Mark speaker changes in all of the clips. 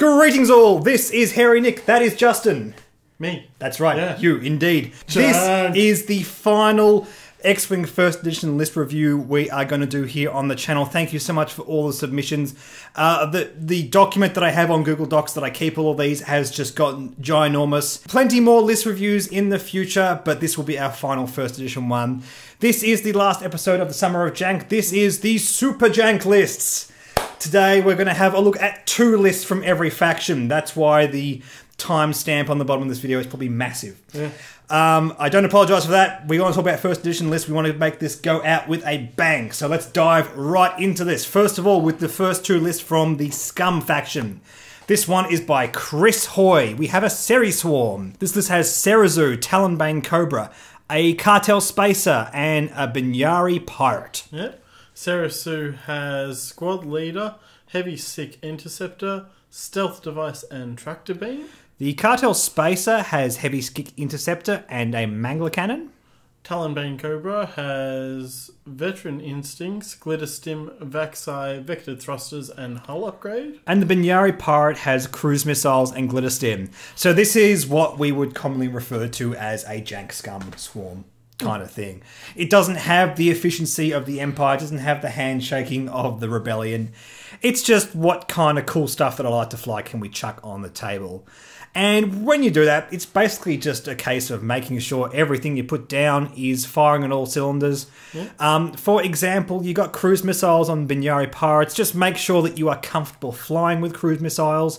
Speaker 1: Greetings all, this is Hairy Nick, that is Justin.
Speaker 2: Me.
Speaker 1: That's right,
Speaker 2: yeah.
Speaker 1: You, indeed.
Speaker 2: Jank.
Speaker 1: This is the final X-Wing First Edition list review we are going to do here on the channel. Thank you so much for all the submissions. The document that I have on Google Docs that I keep all of these has just gotten ginormous. Plenty more list reviews in the future, but this will be our final First Edition one. This is the last episode of the Summer of Jank. This is the Super Jank lists. Today we're going to have a look at 2 lists from every faction. That's why the timestamp on the bottom of this video is probably massive.
Speaker 2: Yeah.
Speaker 1: I don't apologise for that. We want to talk about First Edition lists. We want to make this go out with a bang. So let's dive right into this. First of all, with the first 2 lists from the Scum faction. This one is by Chris Hoy. We have a Seri Swarm. This list has Serazu, Talonbane Cobra, a Cartel Spacer, and a Binyari Pirate.
Speaker 2: Yep. Serazu has Squad Leader, Heavy Sick Interceptor, Stealth Device, and Tractor Beam.
Speaker 1: The Cartel Spacer has Heavy Sick Interceptor and a Mangler Cannon.
Speaker 2: Talonbane Cobra has Veteran Instincts, Glitter Stim, Vaxi, Vector Thrusters, and Hull Upgrade.
Speaker 1: And the Binyari Pirate has Cruise Missiles and Glitter Stim. So this is what we would commonly refer to as a Jank Scum Swarm kind of thing. It doesn't have the efficiency of the Empire, it doesn't have the handshaking of the Rebellion. It's just what kind of cool stuff that I like to fly can we chuck on the table. And when you do that, it's basically just a case of making sure everything you put down is firing on all cylinders. Yeah. For example, you got cruise missiles on Binyari Pirates. Just make sure that you are comfortable flying with cruise missiles.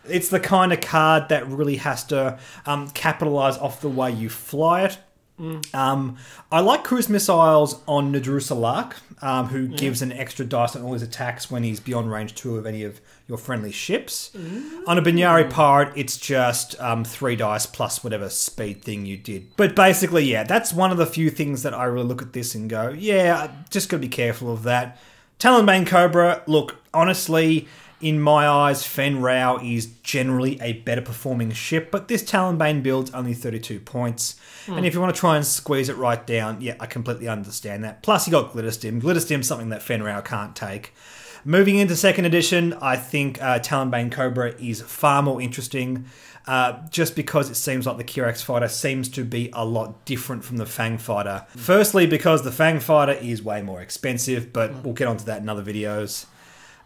Speaker 1: It's the kind of card that really has to capitalize off the way you fly it. I like cruise missiles on Nadrusalark, who gives an extra dice on all his attacks when he's beyond range 2 of any of your friendly ships. On a Binyari Pirate, it's just 3 dice plus whatever speed thing you did. But basically, yeah, that's one of the few things that I really look at this and go, yeah, just gotta be careful of that. Talonbane Cobra, look, honestly, in my eyes, Fen Rao is generally a better performing ship, but this Talonbane build's only 32 points. And if you want to try and squeeze it right down, yeah, I completely understand that. Plus, you got Glitter Stim. Glitter Stim's something that Fen Rao can't take. Moving into 2nd edition, I think Talonbane Cobra is far more interesting, just because it seems like the Kirax fighter seems to be a lot different from the Fang fighter. Firstly, because the Fang fighter is way more expensive, but we'll get onto that in other videos.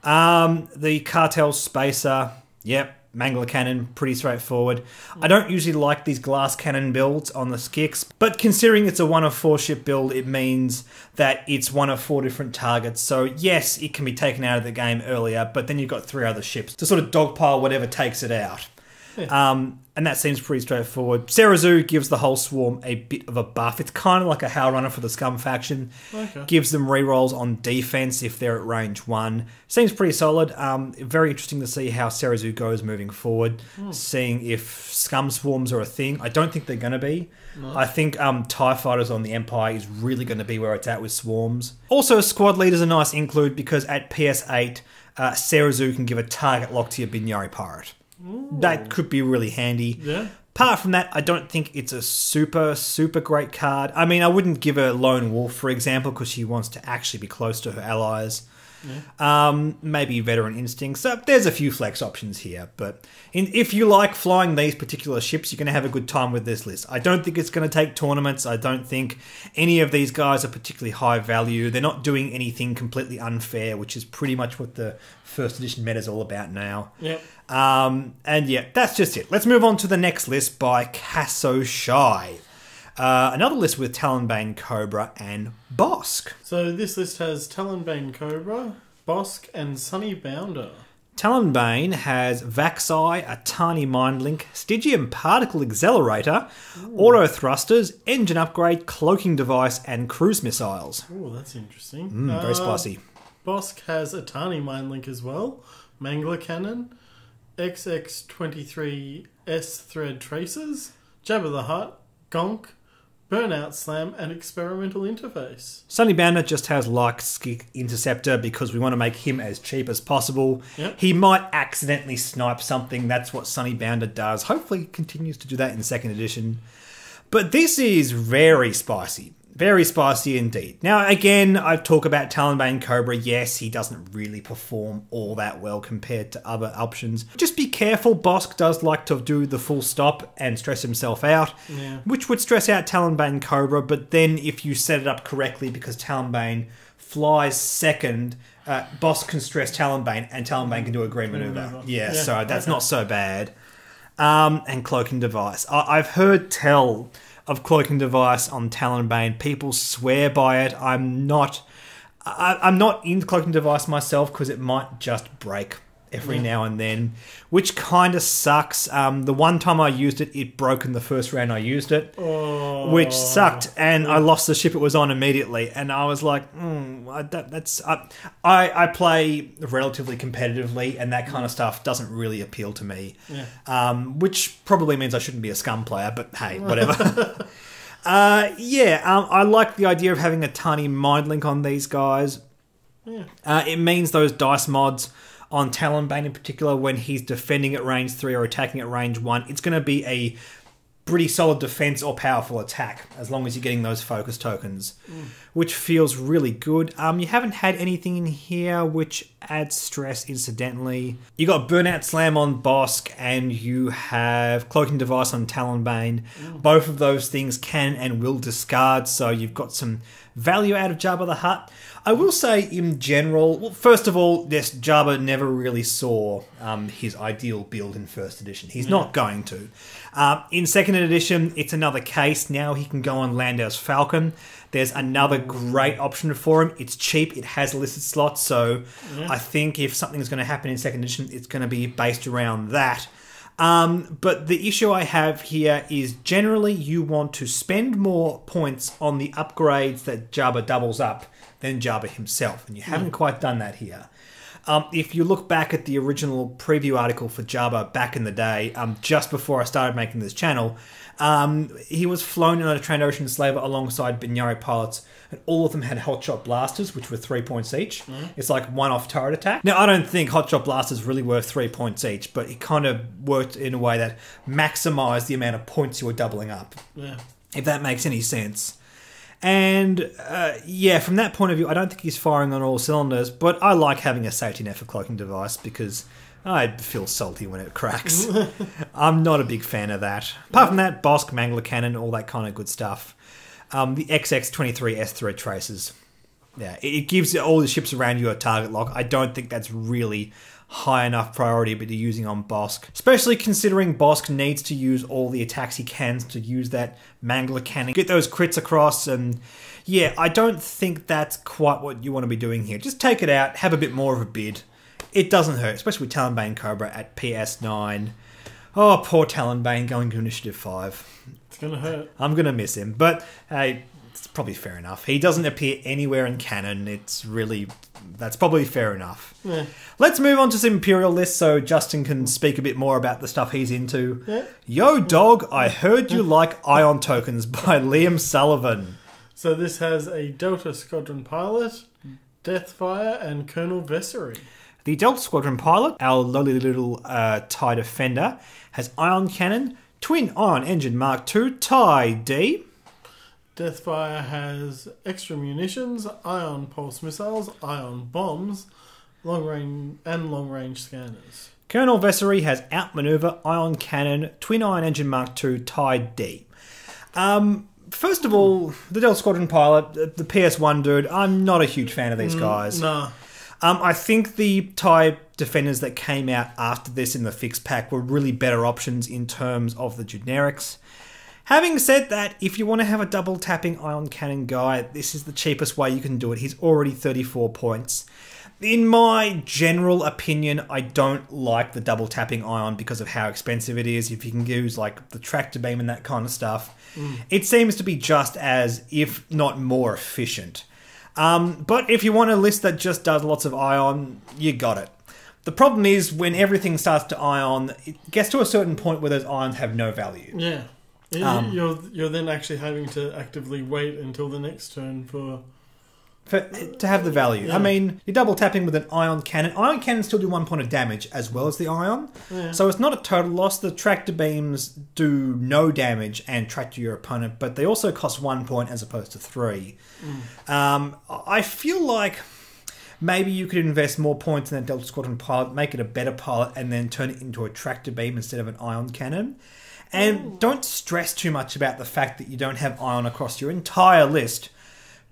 Speaker 1: The Cartel Spacer, yep, Mangler Cannon, pretty straightforward. I don't usually like these glass cannon builds on the Skix, but considering it's a 1 of 4 ship build, it means that it's 1 of 4 different targets. So yes, it can be taken out of the game earlier, but then you've got 3 other ships to sort of dogpile whatever takes it out. Yeah. And that seems pretty straightforward. Serazu gives the whole swarm a bit of a buff. It's kind of like a Howl Runner for the Scum faction. Okay. Gives them rerolls on defense if they're at range 1. Seems pretty solid. Very interesting to see how Serazu goes moving forward. Seeing if Scum swarms are a thing. I don't think they're going to be. No. I think TIE Fighters on the Empire is really going to be where it's at with swarms. Also, Squad Leader's a nice include because at PS8, Serazu can give a target lock to your Binyari Pirate. Ooh. That could be really handy. Yeah. Apart from that, I don't think it's a super great card. I mean, I wouldn't give her Lone Wolf, for example, because she wants to actually be close to her allies. Yeah. Maybe Veteran Instinct. So there's a few flex options here. But if you like flying these particular ships, you're going to have a good time with this list. I don't think it's going to take tournaments. I don't think any of these guys are particularly high value. They're not doing anything completely unfair, which is pretty much what the First Edition meta is all about now. Yep. And yeah, that's just it. Let's move on to the next list by Casso Shy. Another list with Talonbane Cobra and Bosk. So
Speaker 2: this list has Talonbane Cobra, Bosk, and Sunny Bounder.
Speaker 1: Talonbane has Vaxi, a Tiny Mind Link, Stygian Particle Accelerator, Auto Thrusters, Engine Upgrade, Cloaking Device, and Cruise Missiles.
Speaker 2: Oh, that's interesting.
Speaker 1: Very spicy.
Speaker 2: Bosk has a Tiny Mind Link as well, Mangler Cannon, XX-23S Thread Tracers, Jabba the Hutt, Gonk, Burnout Slam, and Experimental Interface.
Speaker 1: Sunny Bounder just has Light Skik Interceptor because we want to make him as cheap as possible. Yep. He might accidentally snipe something. That's what Sunny Bounder does. Hopefully he continues to do that in 2nd edition. But this is very spicy. Very spicy indeed. Now, again, I talk about Talonbane Cobra. Yes, he doesn't really perform all that well compared to other options. Just be careful. Bosk does like to do the full stop and stress himself out, which would stress out Talonbane Cobra. But then if you set it up correctly, because Talonbane flies second, Bosk can stress Talonbane, and Talonbane can do a green maneuver. Yeah, so that's not so bad. And Cloaking Device. I've heard tell of Cloaking Device on Talonbane. People swear by it. I'm not into Cloaking Device myself because it might just break every now and then, which kind of sucks. The one time I used it, it broke in the first round I used it, which sucked, and I lost the ship it was on immediately, and I was like, I play relatively competitively, and that kind of stuff doesn't really appeal to me, which probably means I shouldn't be a Scum player, but hey, whatever. I like the idea of having a tiny mind link on these guys. It means those dice mods on Talonbane in particular, when he's defending at range 3 or attacking at range 1, it's going to be a pretty solid defense or powerful attack, as long as you're getting those focus tokens, which feels really good. You haven't had anything in here which adds stress incidentally. You got Burnout Slam on Bosk, and you have Cloaking Device on Talonbane. Both of those things can and will discard, so you've got some value out of Jabba the Hutt. I will say, in general, well, first of all, yes, Jabba never really saw his ideal build in first edition. He's not going to. In second edition, it's another case. Now he can go on Landau's Falcon. There's another great option for him. It's cheap. It has listed slots. So I think if something's going to happen in second edition, it's going to be based around that. But the issue I have here is generally you want to spend more points on the upgrades that Jabba doubles up than Jabba himself, and you haven't quite done that here. If you look back at the original preview article for Jabba back in the day, just before I started making this channel, he was flown in on a Trandoshan slaver alongside Binyari pilots, and all of them had hotshot blasters, which were 3 points each. It's like one-off turret attack. Now, I don't think hotshot blasters really worth 3 points each, but it kind of worked in a way that maximised the amount of points you were doubling up. If that makes any sense. And, from that point of view, I don't think he's firing on all cylinders, but I like having a safety net for Cloaking Device because I feel salty when it cracks. I'm not a big fan of that. Apart from that, Bosk, Mangler Cannon, all that kind of good stuff. The XX-23S3 traces. Yeah, it gives all the ships around you a target lock. I don't think that's really high enough priority but you're using on Bosk, especially considering Bosk needs to use all the attacks he can to use that Mangler Cannon, get those crits across, and I don't think that's quite what you want to be doing here. Just take it out, have a bit more of a bid. It doesn't hurt, especially with Talonbane Cobra at PS9. Oh, poor Talonbane going to Initiative 5.
Speaker 2: It's going to hurt. I'm
Speaker 1: going to miss him, but hey, it's probably fair enough. He doesn't appear anywhere in canon. That's probably fair enough. Let's move on to some Imperial lists so Justin can speak a bit more about the stuff he's into. Yo, dog, I heard you like Ion Tokens by Liam Sullivan.
Speaker 2: So this has a Delta Squadron pilot, Deathfire, and Colonel Vessery.
Speaker 1: The Delta Squadron pilot, our lowly little TIE Defender, has Ion Cannon, Twin Ion Engine Mark II, TIE D.
Speaker 2: Deathfire has extra munitions, ion pulse missiles, ion bombs, long range scanners.
Speaker 1: Colonel Vessery has outmaneuver, ion cannon, twin ion engine Mark II, TIE D. First of all, the Delta Squadron pilot, the PS1 dude, I'm not a huge fan of these guys.
Speaker 2: No.
Speaker 1: I think the TIE Defenders that came out after this in the fixed pack were really better options in terms of the generics. Having said that, if you want to have a double tapping ion cannon guy, this is the cheapest way you can do it. He's already 34 points. In my general opinion, I don't like the double tapping ion because of how expensive it is. If you can use like the tractor beam and that kind of stuff, it seems to be just as, if not more efficient. But if you want a list that just does lots of ion, you got it. The problem is when everything starts to ion, it gets to a certain point where those ions have no value.
Speaker 2: Yeah. You're then actually having to actively wait until the next turn for
Speaker 1: to have the value.
Speaker 2: Yeah.
Speaker 1: I mean, you're double tapping with an ion cannon. Ion cannons still do 1 point of damage as well as the ion.
Speaker 2: Yeah.
Speaker 1: So it's not a total loss. The tractor beams do no damage and tractor your opponent, but they also cost 1 point as opposed to 3. I feel like maybe you could invest more points in that Delta Squadron pilot, make it a better pilot, and then turn it into a tractor beam instead of an ion cannon. And don't stress too much about the fact that you don't have ion across your entire list,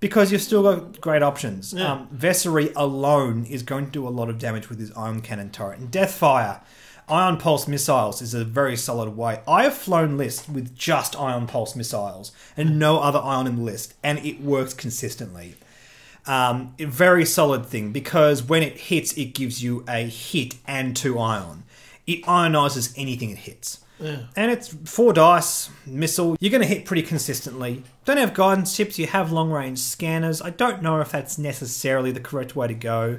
Speaker 1: because you've still got great options.
Speaker 2: Yeah.
Speaker 1: Vessery alone is going to do a lot of damage with his ion cannon turret. And Deathfire, ion pulse missiles is a very solid way. I have flown lists with just ion pulse missiles and no other ion in the list, and it works consistently. A very solid thing, because when it hits, it gives you a hit and 2 ion. It ionizes anything it hits.
Speaker 2: Yeah.
Speaker 1: And it's 4 dice, missile. You're going to hit pretty consistently. Don't have guidance chips, you have long-range scanners. I don't know if that's necessarily the correct way to go.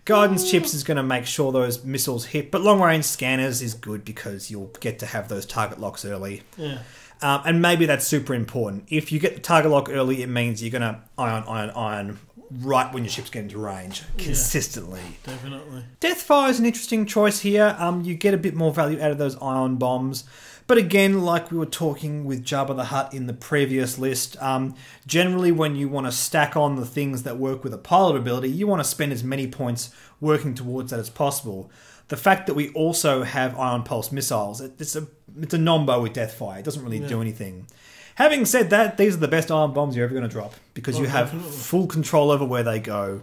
Speaker 1: Guidance chips is going to make sure those missiles hit, but long-range scanners is good because you'll get to have those target locks early.
Speaker 2: Yeah.
Speaker 1: And maybe that's super important. If you get the target lock early, it means you're going to ion right when your ships get into range consistently.
Speaker 2: Yeah, definitely.
Speaker 1: Deathfire is an interesting choice here. You get a bit more value out of those ion bombs. But again, like we were talking with Jabba the Hutt in the previous list, generally when you want to stack on the things that work with a pilot ability, you want to spend as many points working towards that as possible. The fact that we also have ion pulse missiles, it's a nombo with Deathfire. It doesn't really do anything. Having said that, these are the best ion bombs you're ever going to drop, because you have full control over where they go,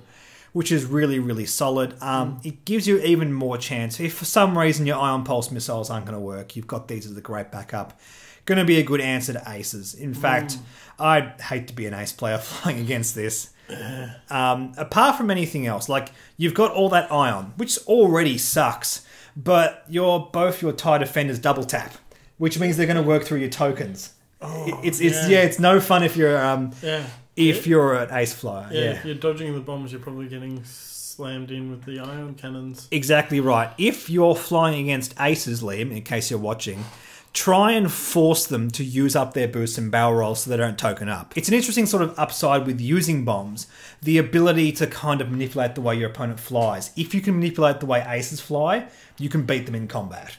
Speaker 1: which is really, really solid. It gives you even more chance. If for some reason your ion pulse missiles aren't going to work, you've got these as a great backup. Going to be a good answer to aces. In fact, I'd hate to be an ace player flying against this. Apart from anything else, like you've got all that ion, which already sucks, but both your TIE defenders double tap, which means they're going to work through your tokens. It's no fun if you're if you're an ace flyer.
Speaker 2: If you're dodging the bombs, you're probably getting slammed in with the ion cannons.
Speaker 1: Exactly right. If you're flying against aces, Liam, in case you're watching, try and force them to use up their boosts and barrel rolls so they don't token up. It's an interesting sort of upside with using bombs, the ability to kind of manipulate the way your opponent flies. If you can manipulate the way aces fly, you can beat them in combat.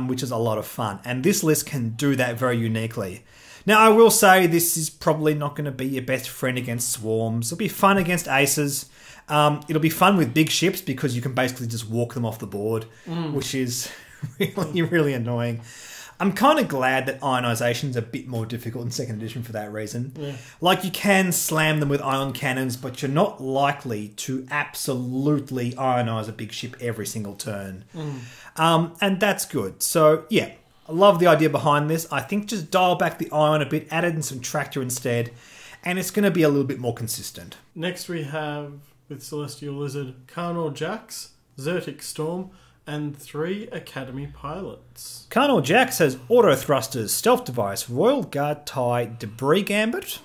Speaker 1: Which is a lot of fun. And this list can do that very uniquely. Now, I will say this is probably not going to be your best friend against swarms. It'll be fun against aces. It'll be fun with big ships because you can basically just walk them off the board, which is really, really annoying. I'm kind of glad that ionization's a bit more difficult in 2nd edition for that reason. Yeah. Like, you can slam them with ion cannons, but you're not likely to absolutely ionize a big ship every single turn. And that's good. So, yeah, I love the idea behind this. I think just dial back the ion a bit, add in some tractor instead, and it's going to be a little bit more consistent.
Speaker 2: Next we have, with Celestial Lizard, Carnor Jax, Zertic Storm, and 3 Academy pilots.
Speaker 1: Carnor Jax has auto thrusters, stealth device, Royal Guard tie, debris gambit.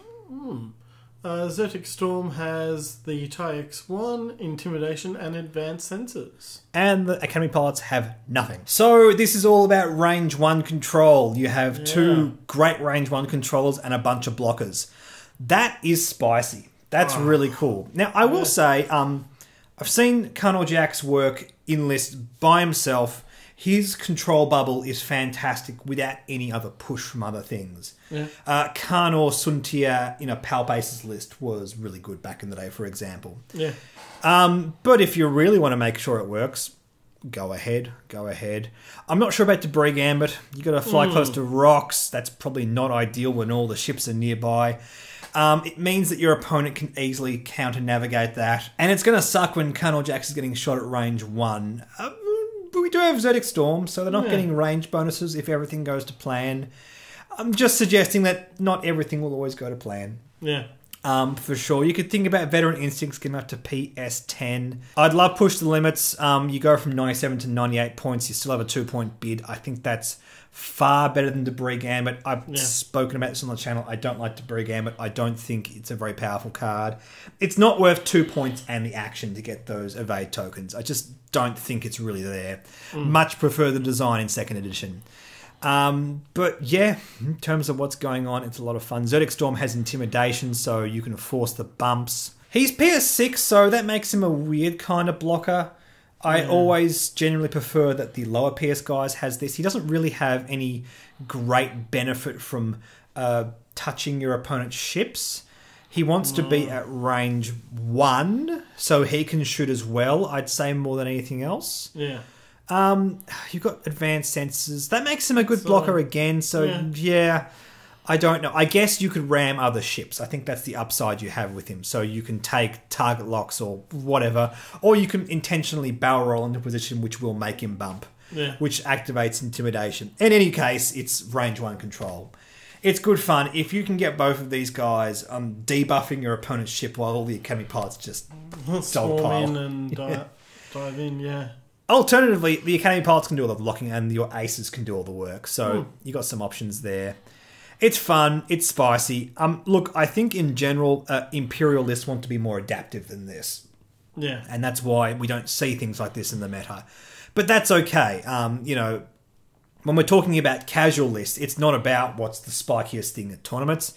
Speaker 2: Zertic Storm has the TIE X1, intimidation, and advanced sensors.
Speaker 1: And the Academy pilots have nothing. So this is all about range 1 control. You have 2 great range 1 controllers and a bunch of blockers. That is spicy. That's really cool. Now, I will say, I've seen Carnor Jax work in list by himself. His control bubble is fantastic without any other push from other things. Carnor Suntia in a Pal Bases list was really good back in the day, for example. But if you really want to make sure it works, go ahead. I'm not sure about debris gambit. You got to fly close to rocks. That's probably not ideal when all the ships are nearby. It means that your opponent can easily counter-navigate that. And it's going to suck when Carnor Jax is getting shot at range 1. But we do have Zertic Storm, so they're not getting range bonuses if everything goes to plan. I'm just suggesting that not everything will always go to plan. For sure. You could think about Veteran Instincts getting up to PS10. I'd love push the limits. You go from 97 to 98 points. You still have a 2-point bid. I think that's far better than Debris Gambit. I've spoken about this on the channel. I don't like Debris Gambit. I don't think it's a very powerful card. It's not worth 2 points and the action to get those evade tokens. I just don't think it's really there. Much prefer the design in 2nd edition. But yeah, in terms of what's going on, it's a lot of fun. Zertic Storm has intimidation, so you can force the bumps. He's PS6, so that makes him a weird kind of blocker. I always generally prefer that the lower PS guys has this. He doesn't really have any great benefit from touching your opponent's ships. He wants to be at range 1, so he can shoot as well, I'd say, more than anything else.
Speaker 2: Yeah.
Speaker 1: You've got advanced sensors. That makes him a good blocker again, so yeah. I don't know. I guess you could ram other ships. I think that's the upside you have with him. So you can take target locks or whatever, or you can intentionally barrel roll into a position which will make him bump, which activates intimidation. In any case, it's range 1 control. It's good fun. If you can get both of these guys debuffing your opponent's ship while all the Academy pilots just
Speaker 2: swarm in and dive in,
Speaker 1: Alternatively, the Academy pilots can do all the blocking and your aces can do all the work. So you got some options there. It's fun. It's spicy. Look, I think in general, Imperial lists want to be more adaptive than this.
Speaker 2: Yeah.
Speaker 1: And that's why we don't see things like this in the meta. But that's okay. When we're talking about casual lists, it's not about what's the spikiest thing at tournaments.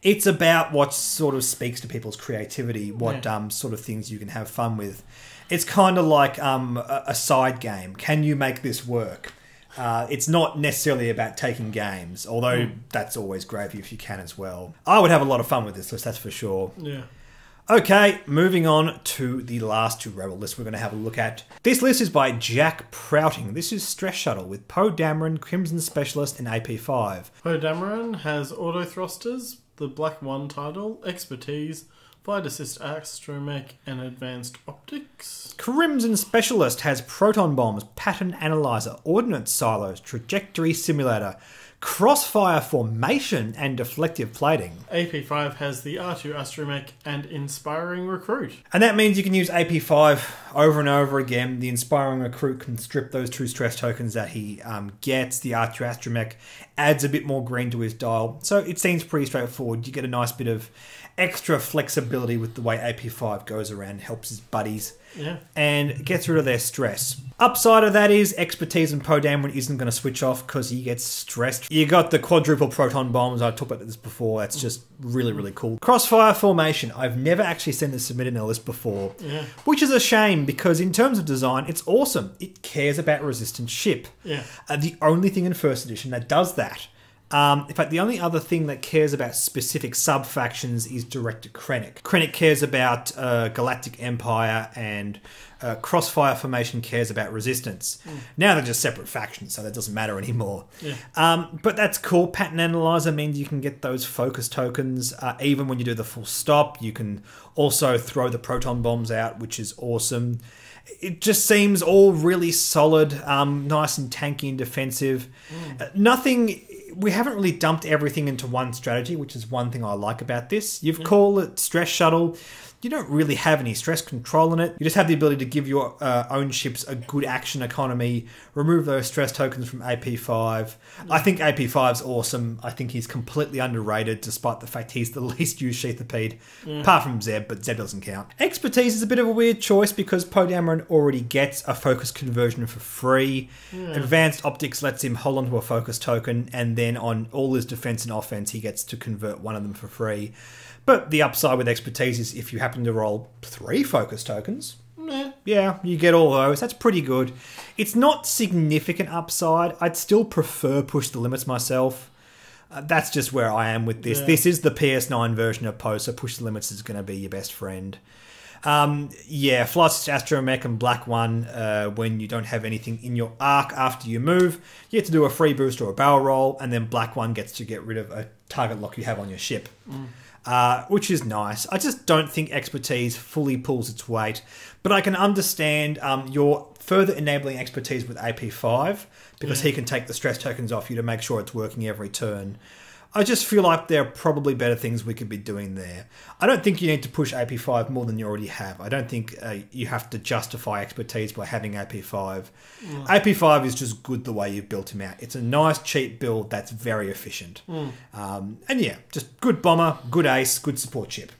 Speaker 1: It's about what sort of speaks to people's creativity, what sort of things you can have fun with. It's kind of like a side game. Can you make this work? It's not necessarily about taking games, although that's always gravy if you can as well. I would have a lot of fun with this list, that's for sure.
Speaker 2: Yeah.
Speaker 1: Okay, moving on to the last 2 Rebel lists we're going to have a look at. This list is by Jack Prouting. This is Stress Shuttle with Poe Dameron, Crimson Specialist, and AP5.
Speaker 2: Poe Dameron has auto thrusters, the Black 1 title, expertise, Flight Assist Astromech, and Advanced Optics.
Speaker 1: Crimson Specialist has Proton Bombs, Pattern Analyzer, Ordnance Silos, Trajectory Simulator, Crossfire Formation, and Deflective Plating.
Speaker 2: AP5 has the R2 Astromech and Inspiring Recruit.
Speaker 1: And that means you can use AP5 over and over again. The Inspiring Recruit can strip those 2 stress tokens that he gets. The R2 Astromech adds a bit more green to his dial. So it seems pretty straightforward. You get a nice bit of extra flexibility with the way AP5 goes around and helps his buddies and gets rid of their stress. Upside of that is expertise, and Poe Dameron isn't going to switch off because he gets stressed. You got the quadruple proton bombs. I talked about this before. That's just really, really cool. Crossfire Formation. I've never actually seen this submitted in a list before, which is a shame because in terms of design, it's awesome. It cares about resistant ship. The only thing in first edition that does that. In fact, the only other thing that cares about specific sub-factions is Director Krennic. Krennic cares about Galactic Empire, and Crossfire Formation cares about Resistance. Now they're just separate factions, so that doesn't matter anymore. But that's cool. Pattern Analyzer means you can get those focus tokens even when you do the full stop. You can also throw the proton bombs out, which is awesome. It just seems all really solid, nice and tanky and defensive. Nothing... We haven't really dumped everything into one strategy, which is one thing I like about this. You've called it Stress Shuttle. You don't really have any stress control in it. You just have the ability to give your own ships a good action economy, remove those stress tokens from AP5. I think AP5's awesome. I think he's completely underrated, despite the fact he's the least used Sheathopede, apart from Zeb, but Zeb doesn't count. Expertise is a bit of a weird choice because Poe Dameron already gets a focus conversion for free. Advanced Optics lets him hold onto a focus token, and then on all his defense and offense, he gets to convert one of them for free. But the upside with expertise is if you happen to roll 3 focus tokens, yeah, you get all those. That's pretty good. It's not significant upside. I'd still prefer Push the Limits myself. That's just where I am with this. This is the PS9 version of Poe, so Push the Limits is going to be your best friend. Flight Astromech and Black 1, when you don't have anything in your arc after you move, you get to do a free boost or a barrel roll, and then Black 1 gets to get rid of a target lock you have on your ship. Which is nice. I just don't think expertise fully pulls its weight, but I can understand your further enabling expertise with AP5 because he can take the stress tokens off you to make sure it's working every turn. I just feel like there are probably better things we could be doing there. I don't think you need to push AP5 more than you already have. I don't think you have to justify expertise by having AP5. AP5 is just good the way you've built him out. It's a nice, cheap build that's very efficient. And yeah, just good bomber, good ace, good support ship.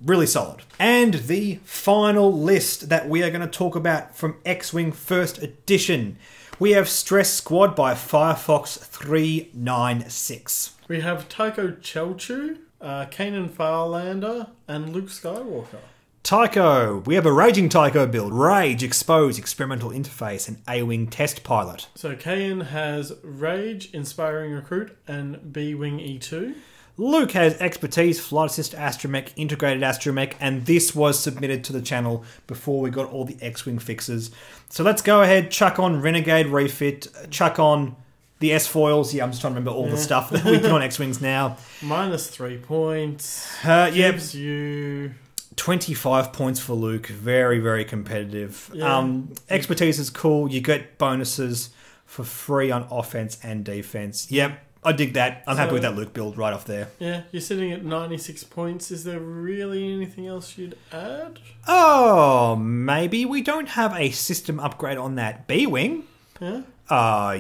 Speaker 1: Really solid. And the final list that we are going to talk about from X-Wing First Edition. We have Stress Squad by Firefox 396.
Speaker 2: We have Tycho Chelchu, Kanan Farlander, and Luke Skywalker.
Speaker 1: Tycho. We have a Raging Tycho build. Rage, Expose, Experimental Interface, and A-Wing Test Pilot.
Speaker 2: So Kayan has Rage, Inspiring Recruit, and B-Wing E2.
Speaker 1: Luke has Expertise, Flight Assist Astromech, Integrated Astromech, and this was submitted to the channel before we got all the X-Wing fixes. So let's go ahead, chuck on Renegade Refit, chuck on the S-Foils. Yeah, I'm just trying to remember all the stuff that we put on X-Wings now.
Speaker 2: -3 points.
Speaker 1: Gives
Speaker 2: you
Speaker 1: 25 points for Luke. Very, very competitive.
Speaker 2: Yeah.
Speaker 1: Expertise is cool. You get bonuses for free on offense and defense. Yep, I dig that. I'm happy with that Luke build right off there.
Speaker 2: Yeah, you're sitting at 96 points. Is there really anything else you'd add?
Speaker 1: Oh, maybe we don't have a system upgrade on that B-Wing.
Speaker 2: Yeah.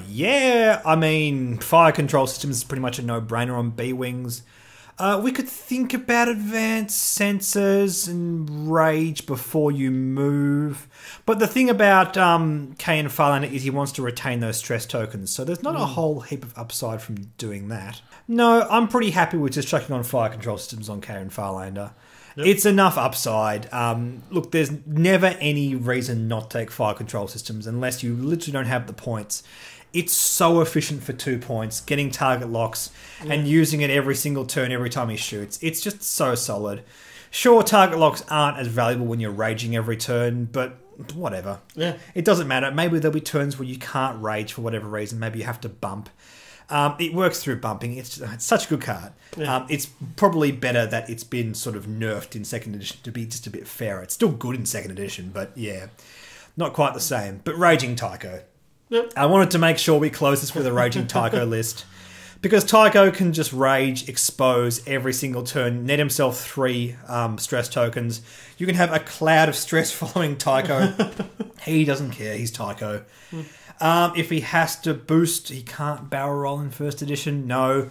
Speaker 1: Yeah. I mean, fire control systems is pretty much a no-brainer on B-Wings. We could think about advanced sensors and rage before you move. But the thing about Kayan Farlander is he wants to retain those stress tokens. So there's not a whole heap of upside from doing that. No, I'm pretty happy with just chucking on fire control systems on Kayan Farlander. Yep. It's enough upside. Look, there's never any reason not to take fire control systems unless you literally don't have the points. It's so efficient for 2 points, getting target locks and using it every single turn, every time he shoots. It's just so solid. Sure, target locks aren't as valuable when you're raging every turn, but whatever.
Speaker 2: Yeah.
Speaker 1: It doesn't matter. Maybe there'll be turns where you can't rage for whatever reason. Maybe you have to bump. It works through bumping. It's such a good card.
Speaker 2: Yeah.
Speaker 1: It's probably better that it's been sort of nerfed in 2nd edition to be just a bit fairer. It's still good in 2nd edition, but yeah, not quite the same. But Raging Tycho.
Speaker 2: Yep.
Speaker 1: I wanted to make sure we close this with a Raging Tycho list. Because Tycho can just rage, expose every single turn, net himself 3 stress tokens. You can have a cloud of stress following Tycho. He doesn't care, he's Tycho. If he has to boost, he can't barrel roll in 1st edition. No.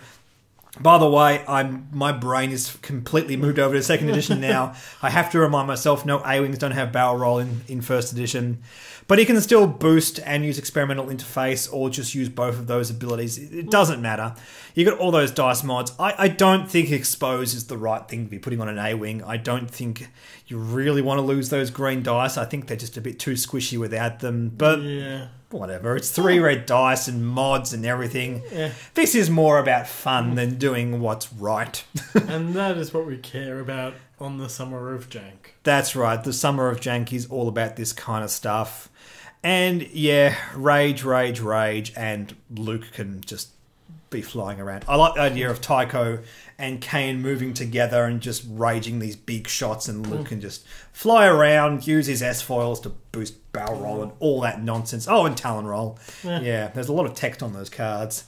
Speaker 1: By the way, my brain is completely moved over to 2nd edition now. I have to remind myself, no, A-Wings don't have barrel roll in 1st edition. But he can still boost and use experimental interface or just use both of those abilities. It doesn't matter. You got all those dice mods. I don't think Expose is the right thing to be putting on an A-Wing. I don't think you really want to lose those green dice. I think they're just a bit too squishy without them. But
Speaker 2: yeah.
Speaker 1: Whatever. It's 3 red dice and mods and everything.
Speaker 2: Yeah.
Speaker 1: This is more about fun than doing what's right.
Speaker 2: And that is what we care about on the Summer of Jank.
Speaker 1: That's right. The Summer of Jank is all about this kind of stuff. And yeah, rage, and Luke can just be flying around. I like the idea of Tycho and Kayan moving together and just raging these big shots, and Luke can just fly around, use his S-foils to boost barrel roll and all that nonsense. Oh, and Talon roll. Yeah, there's a lot of text on those cards.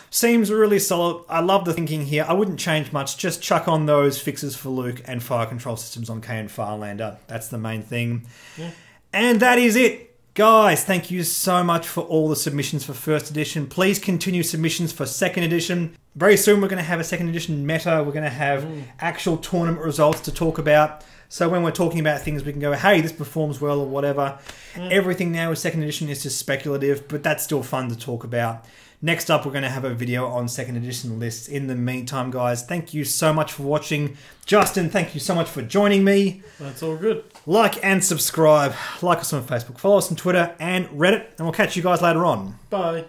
Speaker 1: Seems really solid. I love the thinking here. I wouldn't change much. Just chuck on those fixes for Luke and fire control systems on Kayan Farlander. That's the main thing. Yeah. And that is it. Guys, thank you so much for all the submissions for 1st edition. Please continue submissions for 2nd edition. Very soon we're going to have a 2nd edition meta. We're going to have actual tournament results to talk about. So when we're talking about things, we can go, hey, this performs well or whatever. Everything now with 2nd edition is just speculative, but that's still fun to talk about. Next up, we're going to have a video on 2nd edition lists. In the meantime, guys, thank you so much for watching. Justin, thank you so much for joining me.
Speaker 2: That's all good.
Speaker 1: Like and subscribe. Like us on Facebook. Follow us on Twitter and Reddit. And we'll catch you guys later on.
Speaker 2: Bye.